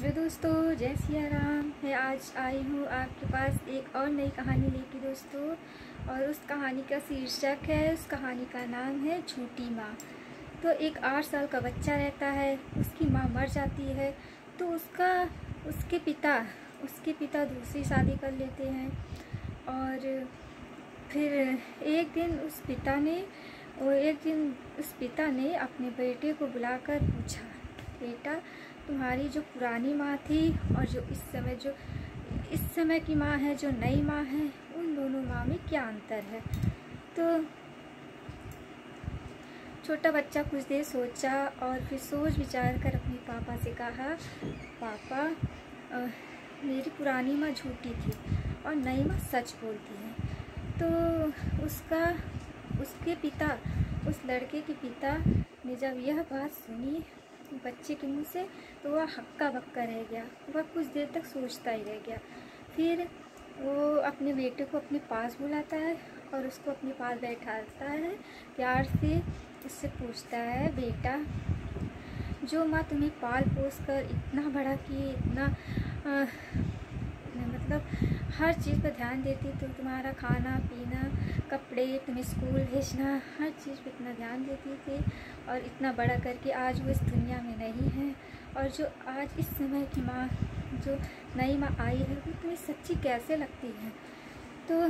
Hello दोस्तों, जय सिया राम। मैं आज आई हूँ आपके पास एक और नई कहानी लेके दोस्तों। और उस कहानी का शीर्षक है, उस कहानी का नाम है झूठी माँ। तो एक 8 साल का बच्चा रहता है, उसकी माँ मर जाती है। तो उसके पिता दूसरी शादी कर लेते हैं। और फिर एक दिन उस पिता ने अपने बेटे को बुलाकर पूछा, बेटा, तुम्हारी जो पुरानी माँ थी और जो इस समय की माँ है, जो नई माँ है, उन दोनों माँ में क्या अंतर है। तो छोटा बच्चा कुछ देर सोचा और फिर सोच विचार कर अपने पापा से कहा, पापा, मेरी पुरानी माँ झूठी थी और नई माँ सच बोलती है। तो उस लड़के के पिता ने जब यह बात सुनी बच्चे के मुँह से, तो वह हक्का बक्का रह गया। वह कुछ देर तक सोचता ही रह गया। फिर वो अपने बेटे को अपने पास बुलाता है और उसको अपने पास बैठाता है। प्यार से उससे पूछता है, बेटा, जो माँ तुम्हें पाल पोस कर इतना बड़ा की, मतलब हर चीज़ पर ध्यान देती, तो तुम्हारा खाना पीना, कपड़े, तुम्हें स्कूल भेजना, हर चीज़ पे इतना ध्यान देती थी, और इतना बड़ा करके आज वो इस दुनिया में नहीं है। और जो आज इस समय की माँ, जो नई माँ आई है, वो तुम्हें सच्ची कैसे लगती है। तो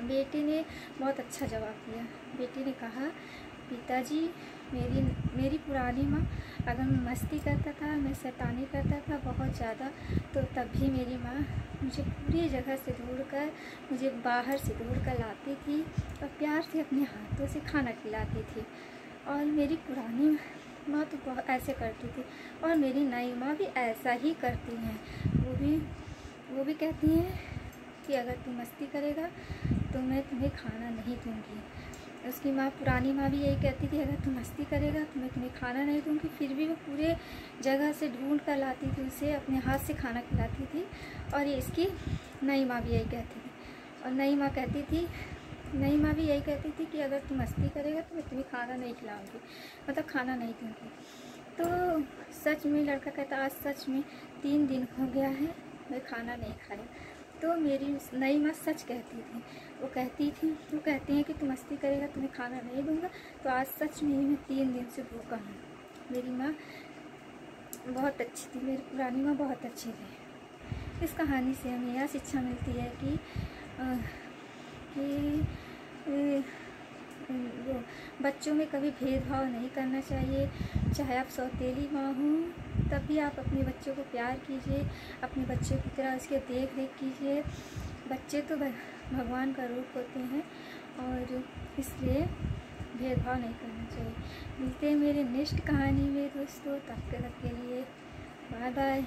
बेटे ने बहुत अच्छा जवाब दिया। बेटे ने कहा, पिताजी, मेरी पुरानी माँ, अगर मैं मस्ती करता था, मैं शैतानी करता था बहुत ज़्यादा, तो तब भी मेरी माँ मुझे पूरी जगह से ढूंढकर, मुझे बाहर से ढूंढकर लाती थी और प्यार से अपने हाथों से खाना खिलाती थी। और मेरी पुरानी माँ तो बहुत ऐसे करती थी, और मेरी नई माँ भी ऐसा ही करती हैं। वो भी कहती हैं कि अगर तू मस्ती करेगा तो मैं तुम्हें खाना नहीं दूँगी। उसकी माँ, पुरानी माँ, भी यही कहती थी, अगर तू मस्ती करेगा तो मैं तुम्हें खाना नहीं दूँगी। फिर भी वो पूरे जगह से ढूंढ कर लाती थी, उसे अपने हाथ से खाना खिलाती थी। और ये इसकी नई माँ भी यही कहती थी। और नई माँ भी यही कहती थी कि अगर तू मस्ती करेगा तो मैं तुम्हें खाना नहीं खिलाऊँगी, मतलब खाना नहीं दूँगी। तो सच में लड़का कहता, आज सच में 3 दिन हो गया है मैं खाना नहीं खाया। तो मेरी नई माँ सच कहती थी। वो कहती हैं कि तू मस्ती करेगा तुम्हें खाना नहीं दूंगा। तो आज सच में ही मैं 3 दिन से भूखा हूँ। मेरी माँ बहुत अच्छी थी, मेरी पुरानी माँ बहुत अच्छी थी। इस कहानी से हमें यह शिक्षा मिलती है कि वो बच्चों में कभी भेदभाव नहीं करना चाहिए। चाहे आप सौतेली माँ हो, तब भी आप अपने बच्चों को प्यार कीजिए, अपने बच्चों की तरह उसके देख रेख कीजिए। बच्चे तो भगवान का रूप होते हैं, और इसलिए भेदभाव नहीं करना चाहिए। मिलते हैं मेरे नेक्स्ट कहानी में दोस्तों, तब तक के लिए बाय बाय।